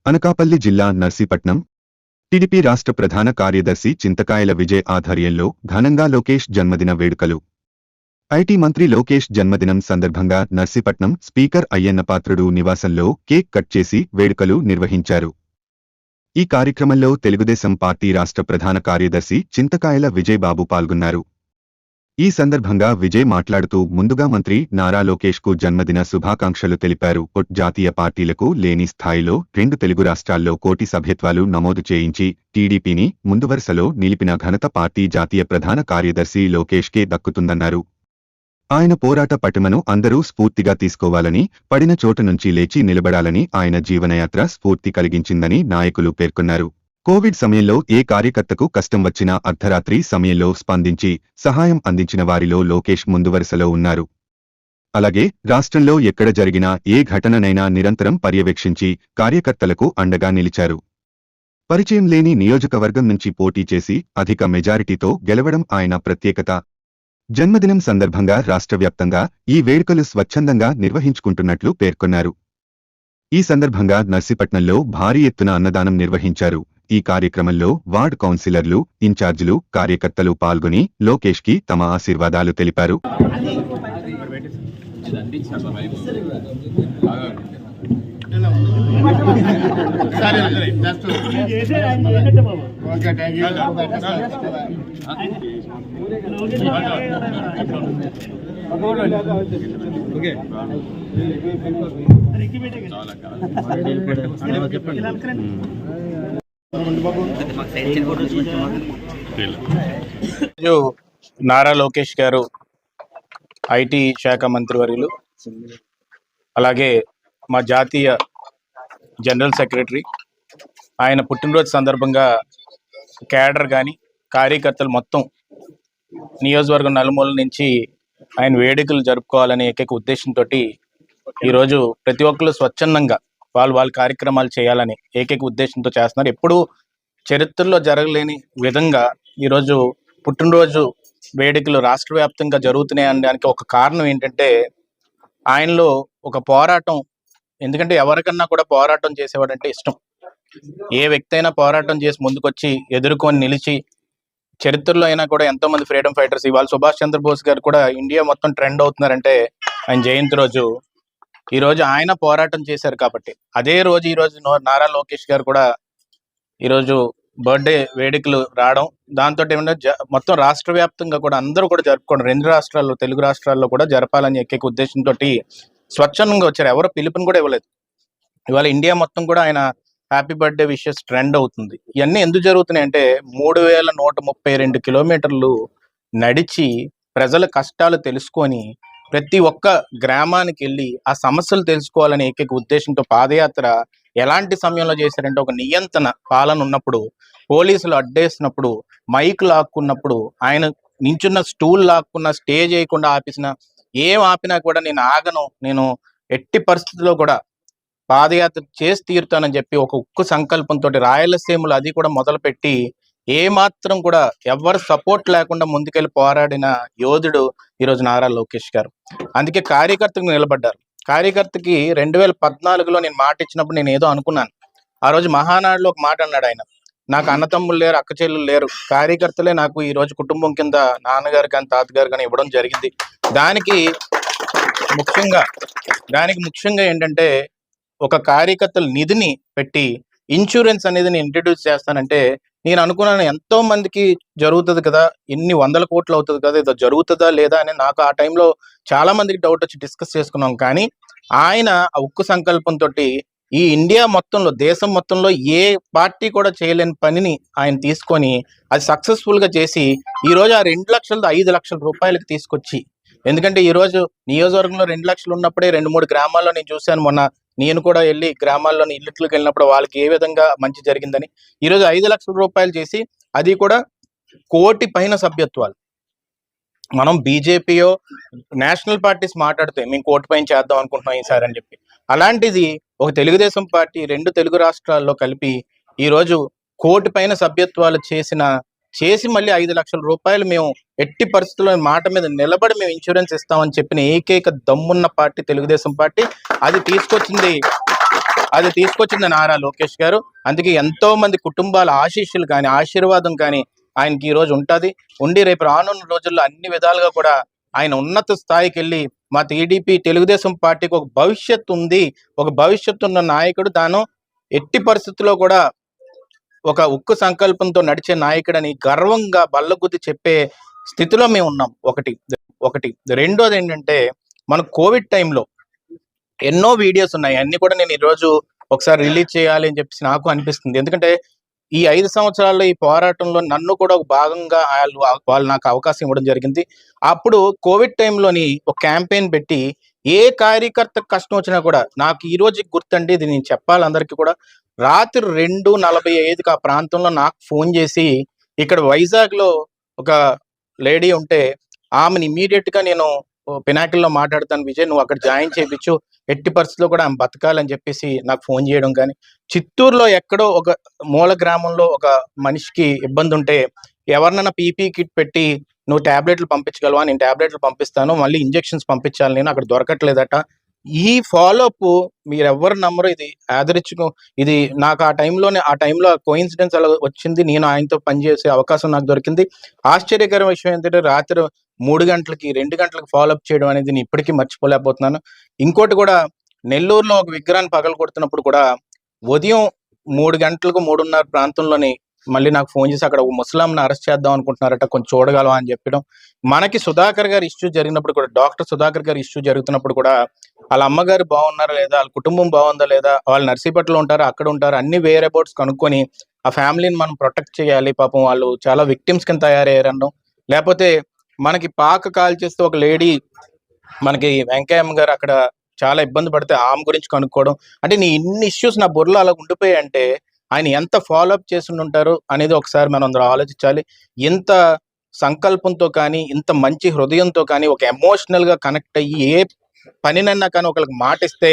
అనకాపల్లి జిల్లా నర్సీపట్నం టీడీపీ రాష్ట్ర ప్రధాన కార్యదర్శి చింతకాయల విజయ్ ఆధ్వర్యంలో ఘనంగా లోకేష్ జన్మదిన వేడుకలు. ఐటీ మంత్రి లోకేష్ జన్మదినం సందర్భంగా నర్సీపట్నం స్పీకర్ అయ్యన్నపాత్రుడు నివాసంలో కేక్ కట్ చేసి వేడుకలు నిర్వహించారు. ఈ కార్యక్రమంలో తెలుగుదేశం పార్టీ రాష్ట్ర ప్రధాన కార్యదర్శి చింతకాయల విజయ్ బాబు పాల్గొన్నారు. ఈ సందర్భంగా విజయ్ మాట్లాడుతూ ముందుగా మంత్రి నారా లోకేష్ కు జన్మదిన శుభాకాంక్షలు తెలిపారు. జాతీయ పార్టీలకు లేని స్థాయిలో 2 తెలుగు రాష్ట్రాల్లో కోటి సభ్యత్వాలు నమోదు చేయించి టీడీపీని ముందువరుసలో నిలిపిన ఘనత పార్టీ జాతీయ ప్రధాన కార్యదర్శి లోకేష్కే దక్కుతుందన్నారు. ఆయన పోరాట పటిమను అందరూ స్ఫూర్తిగా తీసుకోవాలని, పడిన చోట నుంచి లేచి నిలబడాలని ఆయన జీవనయాత్ర స్ఫూర్తి కలిగించిందని నాయకులు పేర్కొన్నారు. కోవిడ్ సమయంలో ఏ కార్యకర్తకు కష్టం వచ్చినా అర్ధరాత్రి సమయంలో స్పందించి సహాయం అందించిన వారిలో లోకేష్ ముందువరుసలో ఉన్నారు. అలాగే రాష్ట్రంలో ఎక్కడ జరిగినా ఏ ఘటననైనా నిరంతరం పర్యవేక్షించి కార్యకర్తలకు అండగా నిలిచారు. పరిచయం లేని నియోజకవర్గం నుంచి పోటీ చేసి అధిక మెజారిటీతో గెలవడం ఆయన ప్రత్యేకత. జన్మదినం సందర్భంగా రాష్ట్రవ్యాప్తంగా ఈ వేడుకలు స్వచ్ఛందంగా నిర్వహించుకుంటున్నట్లు పేర్కొన్నారు. ఈ సందర్భంగా నర్సీపట్నంలో భారీ ఎత్తున అన్నదానం నిర్వహించారు. ఈ కార్యక్రమంలో వార్డ్ కౌన్సిలర్లు, ఇన్ఛార్జీలు, కార్యకర్తలు పాల్గొని లోకేష్ కి తమ ఆశీర్వాదాలు తెలిపారు. నారా లోకేష్ గారు ఐటీ శాఖ మంత్రివర్యులు, అలాగే మా జాతీయ జనరల్ సెక్రటరీ, ఆయన పుట్టినరోజు సందర్భంగా క్యాడర్ కానీ కార్యకర్తలు మొత్తం నియోజకవర్గం నలుమూల నుంచి ఆయన వేడుకలు జరుపుకోవాలనే ఏకైక ఉద్దేశంతో ఈరోజు ప్రతి ఒక్కరు స్వచ్ఛందంగా వాళ్ళ కార్యక్రమాలు చేయాలని ఏకైక ఉద్దేశంతో చేస్తున్నారు. ఎప్పుడూ చరిత్రలో జరగలేని విధంగా ఈరోజు పుట్టినరోజు వేడుకలు రాష్ట్ర వ్యాప్తంగా జరుగుతున్నాయి అనడానికి ఒక కారణం ఏంటంటే ఆయనలో ఒక పోరాటం. ఎందుకంటే ఎవరికన్నా కూడా పోరాటం చేసేవాడంటే ఇష్టం. ఏ వ్యక్తి అయినా పోరాటం చేసి ముందుకొచ్చి ఎదుర్కొని నిలిచి, చరిత్రలో అయినా కూడా ఎంతో మంది ఫ్రీడమ్ ఫైటర్స్, ఇవాళ సుభాష్ చంద్రబోస్ గారు కూడా ఇండియా మొత్తం ట్రెండ్ అవుతున్నారంటే ఆయన జయంతి రోజు ఈరోజు ఆయన పోరాటం చేశారు కాబట్టి. అదే రోజు ఈరోజు నారా లోకేష్ గారు కూడా ఈరోజు బర్త్డే వేడుకలు రావడం, దాంతో ఏమంటే మొత్తం రాష్ట్ర వ్యాప్తంగా కూడా అందరూ కూడా జరుపుకోవడం, 2 రాష్ట్రాల్లో తెలుగు రాష్ట్రాల్లో కూడా జరపాలని ఏకైక ఉద్దేశంతో స్వచ్ఛందంగా వచ్చారు. ఎవరు పిలుపుని కూడా ఇవ్వలేదు. ఇవాళ ఇండియా మొత్తం కూడా ఆయన హ్యాపీ బర్త్డే విషెస్ ట్రెండ్ అవుతుంది. ఇవన్నీ ఎందుకు జరుగుతున్నాయి అంటే 3132 కిలోమీటర్లు నడిచి ప్రజల కష్టాలు తెలుసుకొని ప్రతి ఒక్క గ్రామానికి వెళ్ళి ఆ సమస్యలు తెలుసుకోవాలనే ఏకైక ఉద్దేశంతో పాదయాత్ర ఎలాంటి సమయంలో చేశారంటే, ఒక నియంత్రణ పాలన ఉన్నప్పుడు, పోలీసులు అడ్డేసినప్పుడు, మైక్ లాక్కున్నప్పుడు, ఆయన నించున్న స్టూల్ లాక్కున్న, స్టేజ్ వేయకుండా ఏం ఆపినా కూడా నేను ఆగను, నేను ఎట్టి పరిస్థితుల్లో కూడా పాదయాత్ర చేసి తీరుతానని చెప్పి ఒక ఉక్కు సంకల్పంతో రాయలసీమలో అది కూడా మొదలుపెట్టి ఏమాత్రం కూడా ఎవరు సపోర్ట్ లేకుండా ముందుకెళ్ళి పోరాడిన యోధుడు ఈరోజు నారా లోకేష్ గారు. అందుకే కార్యకర్తకు నిలబడ్డారు. కార్యకర్తకి 2014లో నేను మాట ఇచ్చినప్పుడు నేను ఏదో అనుకున్నాను. ఆ రోజు మహానాడులో ఒక మాట అన్నాడు ఆయన, నాకు అన్నతమ్ములు లేరు, అక్క చెల్లెలు లేరు, కార్యకర్తలే నాకు ఈ రోజు కుటుంబం కింద నాన్నగారు కానీ తాతగారు కానీ ఇవ్వడం జరిగింది. దానికి ముఖ్యంగా ఏంటంటే ఒక కార్యకర్తల నిధిని పెట్టి ఇన్సూరెన్స్ అనేది నేను ఇంట్రడ్యూస్ చేస్తానంటే, నేను అనుకున్నాను ఎంతో మందికి జరుగుతుంది కదా, ఎన్ని 100 కోట్లు అవుతుంది కదా, ఏదో జరుగుతుందా లేదా అని నాకు ఆ టైంలో చాలా మందికి డౌట్ వచ్చి డిస్కస్ చేసుకున్నాం. కానీ ఆయన ఆ ఉక్కు సంకల్పంతో ఈ ఇండియా మొత్తంలో, దేశం మొత్తంలో ఏ పార్టీ కూడా చేయలేని పనిని ఆయన తీసుకొని అది సక్సెస్ఫుల్ గా చేసి ఈరోజు ఆ 2 లక్షలు 5 లక్షల రూపాయలకి తీసుకొచ్చి, ఎందుకంటే ఈరోజు నియోజకవర్గంలో 2 లక్షలు ఉన్నప్పుడే 2-3 గ్రామాల్లో నేను చూశాను. మొన్న నేను కూడా వెళ్ళి గ్రామాల్లోని ఇళ్ళకి వెళ్ళినప్పుడు వాళ్ళకి ఏ విధంగా మంచి జరిగిందని, ఈరోజు 5 లక్షల రూపాయలు చేసి అది కూడా 1 కోటి పైన సభ్యత్వాలు. మనం బీజేపీయో నేషనల్ పార్టీస్ మాట్లాడితే మేము 1 కోటి పైన చేద్దాం అనుకుంటున్నాం ఈసారి అని చెప్పి, అలాంటిది ఒక తెలుగుదేశం పార్టీ 2 తెలుగు రాష్ట్రాల్లో కలిపి ఈరోజు 1 కోటి పైన సభ్యత్వాలు చేసి మళ్ళీ 5 లక్షల రూపాయలు మేము ఎట్టి పరిస్థితుల్లో మాట మీద నిలబడి మేము ఇన్సూరెన్స్ ఇస్తామని చెప్పిన ఏకైక దమ్మున్న పార్టీ తెలుగుదేశం పార్టీ. అది తీసుకొచ్చింది అది తీసుకొచ్చింది నారా లోకేష్ గారు. అందుకే ఎంతో మంది కుటుంబాల ఆశీస్సులు కానీ ఆశీర్వాదం కానీ ఆయనకి ఈ రోజు ఉండి రేపు రానున్న రోజుల్లో అన్ని విధాలుగా కూడా ఆయన ఉన్నత స్థాయికి వెళ్ళి మా టీడీపీ తెలుగుదేశం పార్టీకి ఒక భవిష్యత్తు ఉంది, ఒక భవిష్యత్తు ఉన్న నాయకుడు తాను ఎట్టి పరిస్థితుల్లో కూడా ఒక ఉక్కు సంకల్పంతో నడిచే నాయకుడని గర్వంగా బల్లగుద్ది చెప్పే స్థితిలో మేము ఉన్నాం. ఒకటి రెండోది ఏంటంటే, మన కోవిడ్ టైంలో ఎన్నో వీడియోస్ ఉన్నాయి, అన్ని కూడా నేను ఈరోజు ఒకసారి రిలీజ్ చేయాలి అని చెప్పేసి నాకు అనిపిస్తుంది. ఎందుకంటే ఈ 5 సంవత్సరాల్లో ఈ పోరాటంలో నన్ను కూడా ఒక భాగంగా వాళ్ళు నాకు అవకాశం ఇవ్వడం జరిగింది. అప్పుడు కోవిడ్ టైంలోని ఒక క్యాంపెయిన్ పెట్టి ఏ కార్యకర్త కష్టం వచ్చినా కూడా నాకు ఈ రోజుకి గుర్తండి, ఇది నేను చెప్పాలి అందరికీ కూడా. రాత్రి 2:45కి ఆ ప్రాంతంలో నాకు ఫోన్ చేసి ఇక్కడ వైజాగ్లో ఒక లేడీ ఉంటే ఆమెను ఇమీడియట్ గా నేను పినాకిల్లో మాట్లాడతాను, విజయ్ నువ్వు అక్కడ జాయిన్ చేయించు, ఎట్టి పరిస్థితిలో కూడా ఆమె బతకాలని చెప్పేసి నాకు ఫోన్ చేయడం. కానీ చిత్తూరులో ఎక్కడో ఒక మూల గ్రామంలో ఒక మనిషికి ఇబ్బంది ఉంటే ఎవరినైనా పీపీ కిట్ పెట్టి నువ్వు ట్యాబ్లెట్లు పంపించగలవా, నేను ట్యాబ్లెట్లు పంపిస్తాను, మళ్ళీ ఇంజెక్షన్స్ పంపించాలి, నేను అక్కడ దొరకట్లేదట. ఈ ఫాలోఅప్ మీరెవ్వరు నమ్మరు, ఇది యాదృచ్ఛికం. ఇది నాకు ఆ టైంలో కోయిన్సిడెన్స్ అలా వచ్చింది, నేను ఆయనతో పనిచేసే అవకాశం నాకు దొరికింది. ఆశ్చర్యకర విషయం ఏంటంటే రాత్రి 3 గంటలకి 2 గంటలకు ఫాలోఅప్ చేయడం అనేది నేను ఇప్పటికీ మర్చిపోలేకపోతున్నాను. ఇంకోటి కూడా, నెల్లూరులో ఒక విగ్రహాన్ని పగలగొడుతున్నప్పుడు కూడా ఉదయం 3 గంటలకు 3:30 ప్రాంతంలోని మళ్ళీ నాకు ఫోన్ చేసి అక్కడ ఒక ముసలాంని అరెస్ట్ చేద్దాం అనుకుంటున్నారట, కొంచెం చూడగలవా అని చెప్పడం. మనకి సుధాకర్ గారి ఇష్యూ జరిగినప్పుడు కూడా, డాక్టర్ సుధాకర్ గారి ఇష్యూ జరుగుతున్నప్పుడు కూడా వాళ్ళ అమ్మగారు బాగున్నారా లేదా, వాళ్ళ కుటుంబం బాగుందా లేదా, వాళ్ళు నర్సీపట్నంలో ఉంటారా అక్కడ ఉంటారా, అన్ని వేర్ అబౌట్స్ కనుక్కొని ఆ ఫ్యామిలీని మనం ప్రొటెక్ట్ చేయాలి. పాపం వాళ్ళు చాలా విక్టిమ్స్ కింద తయారయ్యారనడం. లేకపోతే మనకి పాక కాల్ చేస్తే ఒక లేడీ మనకి వెంకయ్యమ్మ గారు అక్కడ చాలా ఇబ్బంది పడితే ఆమె గురించి కనుక్కోవడం. అంటే ఇన్ని ఇష్యూస్ నా బుర్రలో అలా ఉండిపోయాయి అంటే ఆయన ఎంత ఫాలోఅప్ చేసి ఉంటారు అనేది ఒకసారి మనం అందరూ ఆలోచించాలి. ఇంత సంకల్పంతో కానీ, ఇంత మంచి హృదయంతో కానీ, ఒక ఎమోషనల్ గా కనెక్ట్ అయ్యి ఏ పనినన్నా కానీ ఒకరికి మాటిస్తే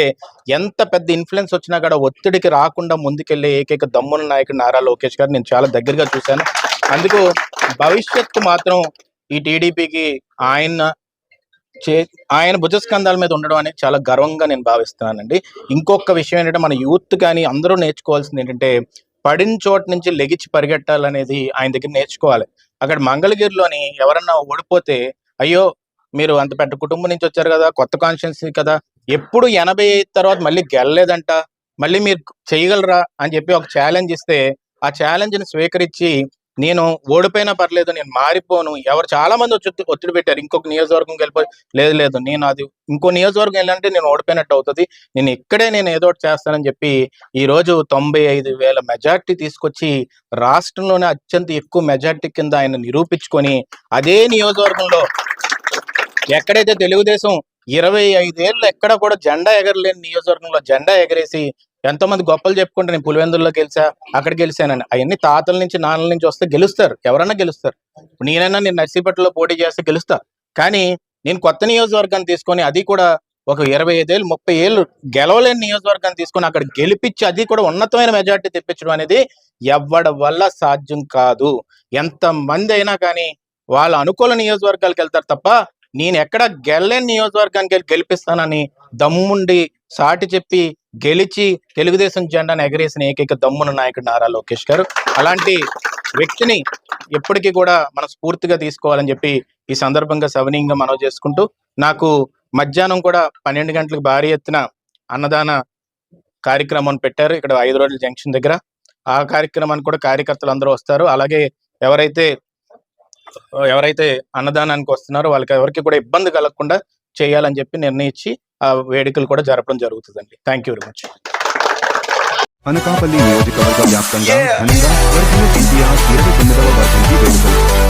ఎంత పెద్ద ఇన్ఫ్లుయెన్స్ వచ్చినా కూడా ఒత్తిడికి రాకుండా ముందుకెళ్లే ఏకైక దమ్మున్న నాయకుడు నారా లోకేష్ గారు నేను చాలా దగ్గరగా చూశాను. అందుకు భవిష్యత్తు మాత్రం ఈ టీడీపీకి ఆయన భుజస్కంధాల మీద ఉండడం అనేది చాలా గర్వంగా నేను భావిస్తున్నానండి. ఇంకొక విషయం ఏంటంటే, మన యూత్ కానీ అందరూ నేర్చుకోవాల్సింది ఏంటంటే, పడిన చోట నుంచి లెగిచి పరిగెట్టాలనేది ఆయన దగ్గర నేర్చుకోవాలి. అక్కడ మంగళగిరిలోని ఎవరన్నా ఓడిపోతే, అయ్యో మీరు అంత పెద్ద కుటుంబం నుంచి వచ్చారు కదా, కొత్త కాన్స్టిట్యున్సీ కదా, ఎప్పుడు 85 తర్వాత మళ్ళీ గెలలేదంట, మళ్ళీ మీరు చేయగలరా అని చెప్పి ఒక ఛాలెంజ్ ఇస్తే ఆ ఛాలెంజ్ ని స్వీకరించి నేను ఓడిపోయినా పర్లేదు, నేను మారిపోను. చాలా మంది ఒత్తిడి పెట్టారు, ఇంకొక నియోజకవర్గం వెళ్ళిపోయి, లేదు నేను అది ఇంకో నియోజకవర్గం వెళ్ళాలంటే నేను ఓడిపోయినట్టు అవుతుంది, నేను ఏదో ఒకటి చేస్తానని చెప్పి ఈ రోజు 95,000 మెజార్టీ తీసుకొచ్చి రాష్ట్రంలోనే అత్యంత ఎక్కువ మెజార్టీ కింద ఆయన నిరూపించుకొని అదే నియోజకవర్గంలో ఎక్కడైతే తెలుగుదేశం 25 ఏళ్ళు ఎక్కడ కూడా జెండా ఎగరలేని నియోజకవర్గంలో జెండా ఎగరేసి ఎంతో మంది గొప్పలు చెప్పుకుంటే నేను పులివెందుల్లో గెలిచా, అక్కడ గెలిచానని. అవన్నీ తాతల నుంచి నాన్నల నుంచి వస్తే గెలుస్తారు, ఎవరన్నా గెలుస్తారు. నేను నర్సీపట్నంలో పోటీ చేస్తే గెలుస్తా. కానీ నేను కొత్త నియోజకవర్గాన్ని తీసుకొని, అది కూడా ఒక 25 ఏళ్ళు 30 ఏళ్ళు గెలవలేని నియోజకవర్గాన్ని తీసుకొని అక్కడ గెలిపించి అది కూడా ఉన్నతమైన మెజార్టీ తెప్పించడం అనేది ఎవ్వడి వల్ల సాధ్యం కాదు. ఎంత మంది అయినా కానీ వాళ్ళ అనుకూల నియోజకవర్గాలకు వెళ్తారు తప్ప నేను ఎక్కడ గెలలేని నియోజకవర్గానికి గెలిపిస్తానని దమ్ముండి సాటి చెప్పి గెలిచి తెలుగుదేశం జెండాను ఎగరేసిన ఏకైక దమ్మున నాయకుడు నారా లోకేష్ గారు. అలాంటి వ్యక్తిని ఎప్పటికీ కూడా మనం స్ఫూర్తిగా తీసుకోవాలని చెప్పి ఈ సందర్భంగా సవినీయంగా మనవి చేసుకుంటూ, నాకు మధ్యాహ్నం కూడా 12 గంటలకు భారీ ఎత్తున అన్నదాన కార్యక్రమం పెట్టారు ఇక్కడ 5 రోడ్ల జంక్షన్ దగ్గర. ఆ కార్యక్రమానికి కూడా కార్యకర్తలు అందరూ వస్తారు. అలాగే ఎవరైతే అన్నదానానికి వస్తున్నారో వాళ్ళకి ఎవరికి కూడా ఇబ్బంది కలగకుండా చేయాలని చెప్పి నిర్ణయించి ఆ వేడుకలు కూడా జరపడం జరుగుతుందండి. Thank you very much. Anakapalli నియోజకవర్గ వ్యాప్తంగా ఘనంగా స్వర్గీయ ఎన్టీఆర్ 29వ వర్ధంతి వేడుకలు